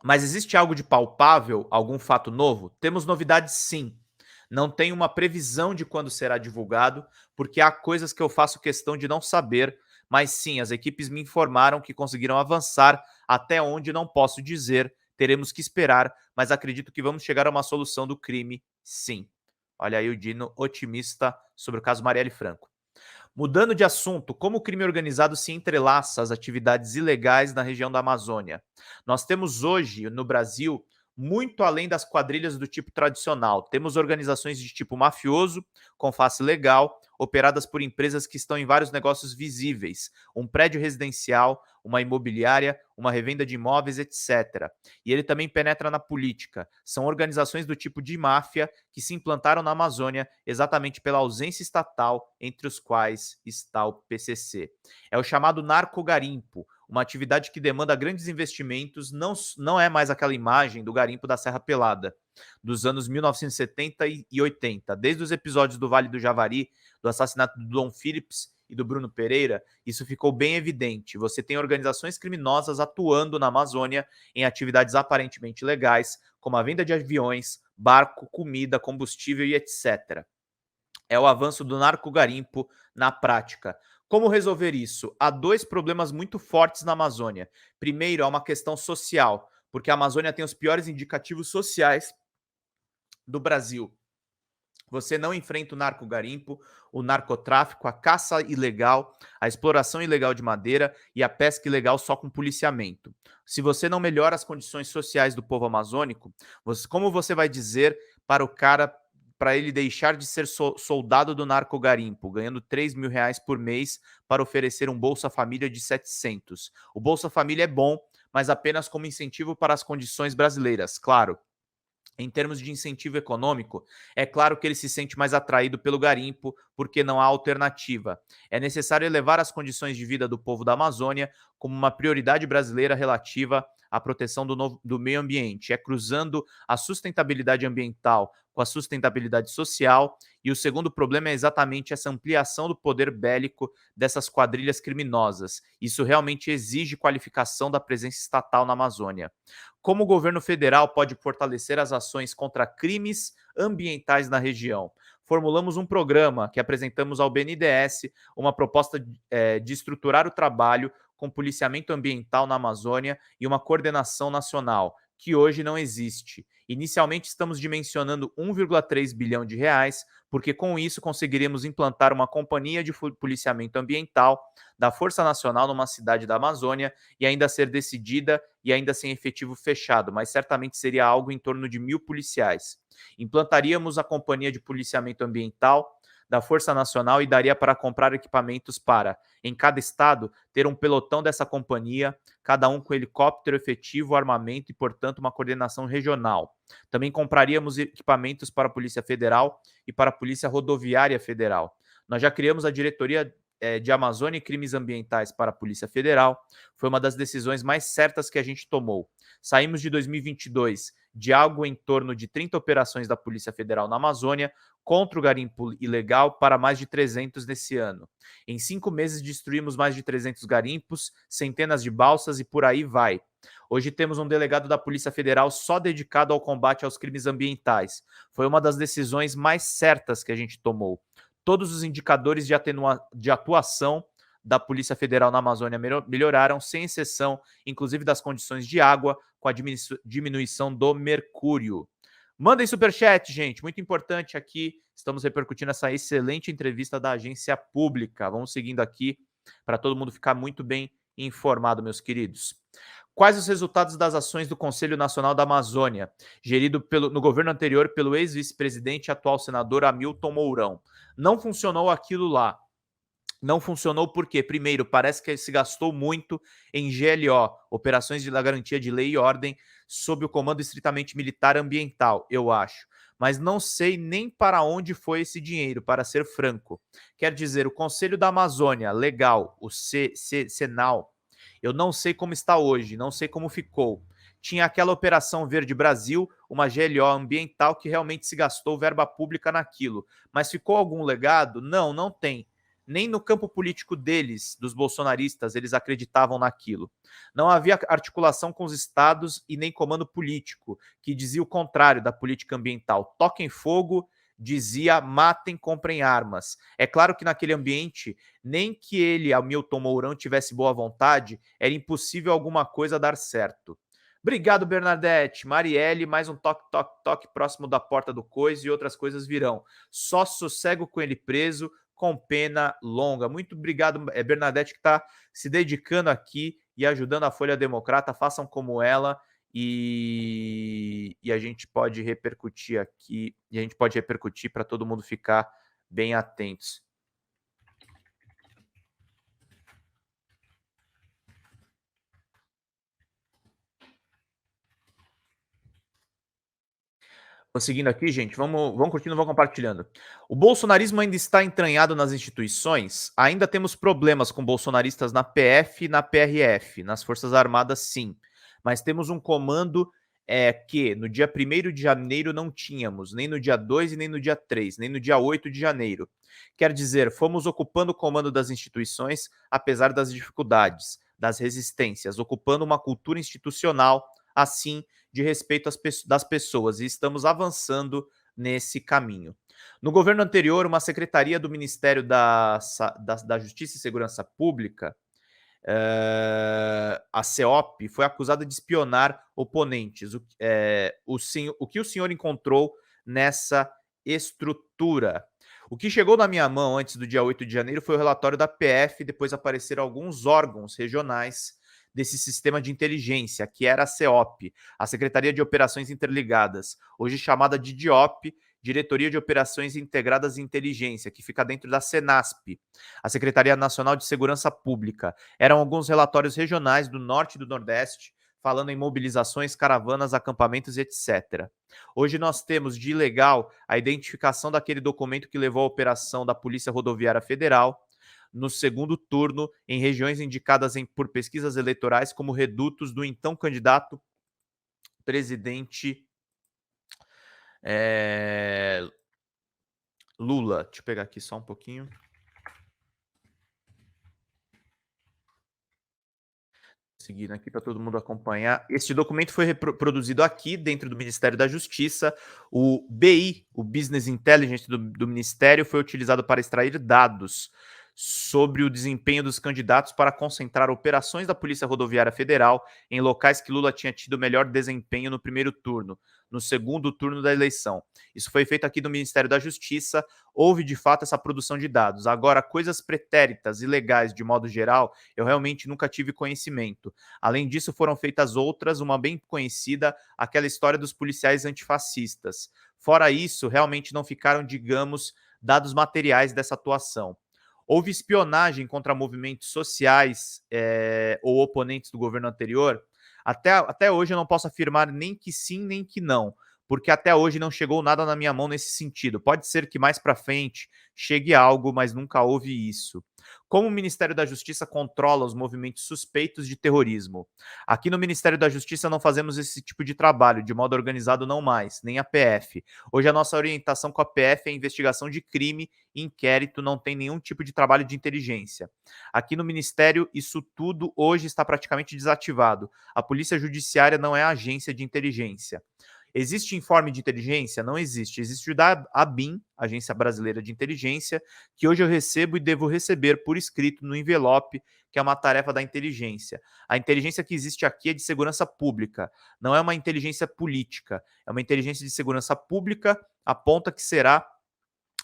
Mas existe algo de palpável, algum fato novo? Temos novidades sim. Não tenho uma previsão de quando será divulgado, porque há coisas que eu faço questão de não saber, mas sim, as equipes me informaram que conseguiram avançar até onde não posso dizer, teremos que esperar, mas acredito que vamos chegar a uma solução do crime, sim. Olha aí o Dino otimista sobre o caso Marielle Franco. Mudando de assunto, como o crime organizado se entrelaça às atividades ilegais na região da Amazônia? Nós temos hoje, no Brasil, muito além das quadrilhas do tipo tradicional. Temos organizações de tipo mafioso, com face legal, operadas por empresas que estão em vários negócios visíveis, um prédio residencial, uma imobiliária, uma revenda de imóveis, etc. E ele também penetra na política. São organizações do tipo de máfia que se implantaram na Amazônia exatamente pela ausência estatal, entre os quais está o PCC. É o chamado narcogarimpo, uma atividade que demanda grandes investimentos, não é mais aquela imagem do garimpo da Serra Pelada, dos anos 1970 e 80. Desde os episódios do Vale do Javari, do assassinato do Dom Phillips e do Bruno Pereira, isso ficou bem evidente. Você tem organizações criminosas atuando na Amazônia em atividades aparentemente legais, como a venda de aviões, barco, comida, combustível e etc. É o avanço do narcogarimpo na prática. Como resolver isso? Há dois problemas muito fortes na Amazônia. Primeiro, há uma questão social, porque a Amazônia tem os piores indicativos sociais do Brasil. Você não enfrenta o narcogarimpo, o narcotráfico, a caça ilegal, a exploração ilegal de madeira e a pesca ilegal só com policiamento. Se você não melhora as condições sociais do povo amazônico, como você vai dizer para o cara, para ele deixar de ser soldado do narcogarimpo, ganhando R$ 3.000 por mês para oferecer um Bolsa Família de 700? O Bolsa Família é bom, mas apenas como incentivo para as condições brasileiras, claro. Em termos de incentivo econômico, é claro que ele se sente mais atraído pelo garimpo, porque não há alternativa. É necessário elevar as condições de vida do povo da Amazônia como uma prioridade brasileira relativa à proteção do meio ambiente. É cruzando a sustentabilidade ambiental com a sustentabilidade social. E o segundo problema é exatamente essa ampliação do poder bélico dessas quadrilhas criminosas. Isso realmente exige qualificação da presença estatal na Amazônia. Como o governo federal pode fortalecer as ações contra crimes ambientais na região? Formulamos um programa que apresentamos ao BNDES, uma proposta de estruturar o trabalho com policiamento ambiental na Amazônia e uma coordenação nacional, que hoje não existe. Inicialmente estamos dimensionando 1,3 bilhão de reais, porque com isso conseguiríamos implantar uma companhia de policiamento ambiental da Força Nacional numa cidade da Amazônia e ainda ser decidida e ainda sem efetivo fechado, mas certamente seria algo em torno de 1.000 policiais. Implantaríamos a companhia de policiamento ambiental da Força Nacional e daria para comprar equipamentos para, em cada estado, ter um pelotão dessa companhia, cada um com helicóptero efetivo, armamento e, portanto, uma coordenação regional. Também compraríamos equipamentos para a Polícia Federal e para a Polícia Rodoviária Federal. Nós já criamos a diretoria de Amazônia e Crimes Ambientais para a Polícia Federal. Foi uma das decisões mais certas que a gente tomou. Saímos de 2022 de algo em torno de 30 operações da Polícia Federal na Amazônia contra o garimpo ilegal para mais de 300 nesse ano. Em 5 meses destruímos mais de 300 garimpos, centenas de balsas e por aí vai. Hoje temos um delegado da Polícia Federal só dedicado ao combate aos crimes ambientais. Foi uma das decisões mais certas que a gente tomou. Todos os indicadores de atuação da Polícia Federal na Amazônia melhoraram, sem exceção, inclusive das condições de água, com a diminuição do mercúrio. Mandem superchat, gente, muito importante aqui. Estamos repercutindo essa excelente entrevista da agência pública. Vamos seguindo aqui para todo mundo ficar muito bem informado, meus queridos. Quais os resultados das ações do Conselho Nacional da Amazônia, gerido no governo anterior pelo ex-vice-presidente e atual senador Hamilton Mourão? Não funcionou aquilo lá. Não funcionou porque, primeiro, parece que se gastou muito em GLO, Operações da Garantia de Lei e Ordem, sob o comando estritamente militar ambiental, eu acho. Mas não sei nem para onde foi esse dinheiro, para ser franco. Quer dizer, o Conselho da Amazônia, legal, o Senal, eu não sei como está hoje, não sei como ficou. Tinha aquela Operação Verde Brasil, uma GLO ambiental que realmente se gastou verba pública naquilo. Mas ficou algum legado? Não, não tem. Nem no campo político deles, dos bolsonaristas, eles acreditavam naquilo. Não havia articulação com os estados e nem comando político, que dizia o contrário da política ambiental. Toquem fogo, dizia matem, comprem armas. É claro que naquele ambiente, nem que ele, Hamilton Mourão, tivesse boa vontade, era impossível alguma coisa dar certo. Obrigado, Bernadette. Marielle, mais um toque, toque, toque próximo da porta do coisa e outras coisas virão. Só sossego com ele preso, com pena longa. Muito obrigado, Bernadette, que está se dedicando aqui e ajudando a Folha Democrata. Façam como ela e a gente pode repercutir aqui, e a gente pode repercutir para todo mundo ficar bem atentos. Seguindo aqui, gente, vamos curtindo, vamos compartilhando. O bolsonarismo ainda está entranhado nas instituições? Ainda temos problemas com bolsonaristas na PF e na PRF, nas Forças Armadas, sim. Mas temos um comando que no dia 1º de janeiro não tínhamos, nem no dia 2 e nem no dia 3, nem no dia 8 de janeiro. Quer dizer, fomos ocupando o comando das instituições, apesar das dificuldades, das resistências, ocupando uma cultura institucional, assim, de respeito das pessoas, e estamos avançando nesse caminho. No governo anterior, uma secretaria do Ministério da Justiça e Segurança Pública, a CEOP, foi acusada de espionar oponentes. O que o senhor encontrou nessa estrutura? O que chegou na minha mão antes do dia 8 de janeiro foi o relatório da PF, depois apareceram alguns órgãos regionais desse sistema de inteligência, que era a CEOP, a Secretaria de Operações Interligadas, hoje chamada de DIOP, Diretoria de Operações Integradas e Inteligência, que fica dentro da Senasp, a Secretaria Nacional de Segurança Pública. Eram alguns relatórios regionais do Norte e do Nordeste, falando em mobilizações, caravanas, acampamentos, etc. Hoje nós temos de ilegal a identificação daquele documento que levou à operação da Polícia Rodoviária Federal, no segundo turno, em regiões indicadas por pesquisas eleitorais como redutos do então candidato presidente Lula. Deixa eu pegar aqui só um pouquinho. Seguindo aqui para todo mundo acompanhar. Este documento foi produzido aqui dentro do Ministério da Justiça. O BI, o Business Intelligence do Ministério, foi utilizado para extrair dados sobre o desempenho dos candidatos para concentrar operações da Polícia Rodoviária Federal em locais que Lula tinha tido melhor desempenho no primeiro turno, no segundo turno da eleição. Isso foi feito aqui no Ministério da Justiça. Houve, de fato, essa produção de dados. Agora, coisas pretéritas, ilegais, de modo geral, eu realmente nunca tive conhecimento. Além disso, foram feitas outras, uma bem conhecida, aquela história dos policiais antifascistas. Fora isso, realmente não ficaram, digamos, dados materiais dessa atuação. Houve espionagem contra movimentos sociais ou oponentes do governo anterior? Até hoje eu não posso afirmar nem que sim, nem que não, porque até hoje não chegou nada na minha mão nesse sentido. Pode ser que mais para frente chegue algo, mas nunca houve isso. Como o Ministério da Justiça controla os movimentos suspeitos de terrorismo? Aqui no Ministério da Justiça não fazemos esse tipo de trabalho, de modo organizado não mais, nem a PF. Hoje a nossa orientação com a PF é investigação de crime, inquérito, não tem nenhum tipo de trabalho de inteligência. Aqui no Ministério, isso tudo hoje está praticamente desativado. A Polícia Judiciária não é agência de inteligência. Existe informe de inteligência? Não existe. Existe o da ABIN, Agência Brasileira de Inteligência, que hoje eu recebo e devo receber por escrito no envelope, que é uma tarefa da inteligência. A inteligência que existe aqui é de segurança pública, não é uma inteligência política, é uma inteligência de segurança pública, aponta que será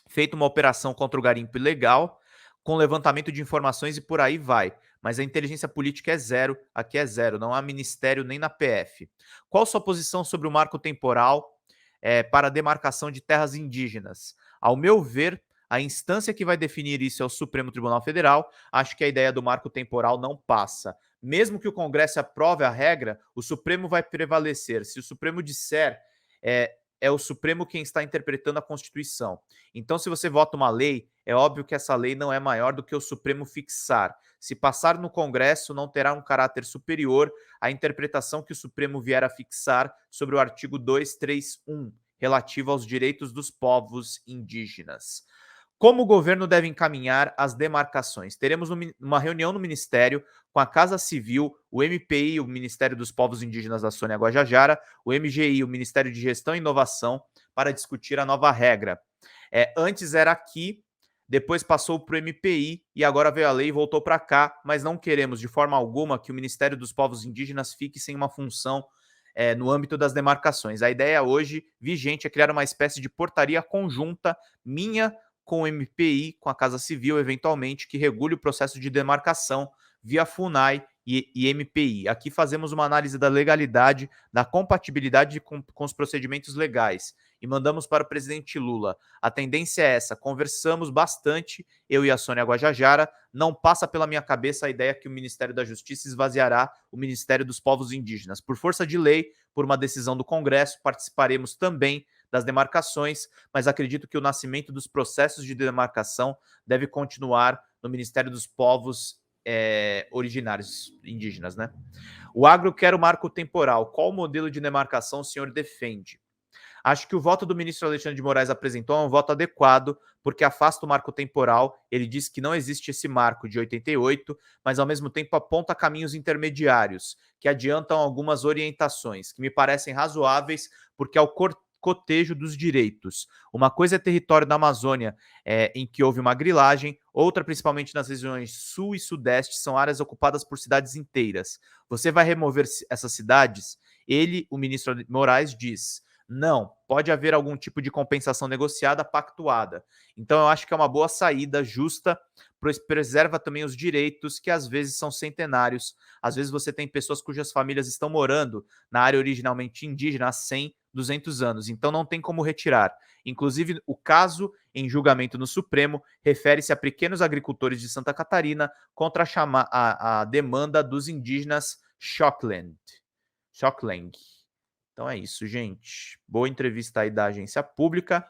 feita uma operação contra o garimpo ilegal, com levantamento de informações e por aí vai. Mas a inteligência política é zero, aqui é zero, não há ministério nem na PF. Qual sua posição sobre o marco temporal para a demarcação de terras indígenas? Ao meu ver, a instância que vai definir isso é o Supremo Tribunal Federal. Acho que a ideia do marco temporal não passa. Mesmo que o Congresso aprove a regra, o Supremo vai prevalecer. Se o Supremo disser é o Supremo quem está interpretando a Constituição. Então, se você vota uma lei, é óbvio que essa lei não é maior do que o Supremo fixar. Se passar no Congresso, não terá um caráter superior à interpretação que o Supremo vier a fixar sobre o artigo 231, relativo aos direitos dos povos indígenas. Como o governo deve encaminhar as demarcações? Teremos uma reunião no Ministério com a Casa Civil, o MPI, o Ministério dos Povos Indígenas da Sônia Guajajara, o MGI, o Ministério de Gestão e Inovação, para discutir a nova regra. Antes era aqui, depois passou para o MPI e agora veio a lei e voltou para cá, mas não queremos de forma alguma que o Ministério dos Povos Indígenas fique sem uma função no âmbito das demarcações. A ideia hoje vigente é criar uma espécie de portaria conjunta minha com o MPI, com a Casa Civil, eventualmente, que regule o processo de demarcação via FUNAI e MPI. Aqui fazemos uma análise da legalidade, da compatibilidade com os procedimentos legais e mandamos para o presidente Lula. A tendência é essa, conversamos bastante, eu e a Sônia Guajajara, não passa pela minha cabeça a ideia que o Ministério da Justiça esvaziará o Ministério dos Povos Indígenas. Por força de lei, por uma decisão do Congresso, participaremos também das demarcações, mas acredito que o nascimento dos processos de demarcação deve continuar no Ministério dos Povos originários, indígenas, né? O agro quer o marco temporal. Qual modelo de demarcação o senhor defende? Acho que o voto do ministro Alexandre de Moraes apresentou é um voto adequado, porque afasta o marco temporal. Ele diz que não existe esse marco de 88, mas ao mesmo tempo aponta caminhos intermediários, que adiantam algumas orientações, que me parecem razoáveis, porque é o cotejo dos direitos. Uma coisa é território da Amazônia, em que houve uma grilagem, outra, principalmente nas regiões sul e sudeste, são áreas ocupadas por cidades inteiras. Você vai remover essas cidades? Ele, o ministro Moraes, diz: não, pode haver algum tipo de compensação negociada, pactuada. Então, eu acho que é uma boa saída, justa, preserva também os direitos, que às vezes são centenários. Às vezes você tem pessoas cujas famílias estão morando na área originalmente indígena há 100, 200 anos. Então, não tem como retirar. Inclusive, o caso em julgamento no Supremo refere-se a pequenos agricultores de Santa Catarina contra a demanda dos indígenas Shockland. Então é isso, gente. Boa entrevista aí da agência pública.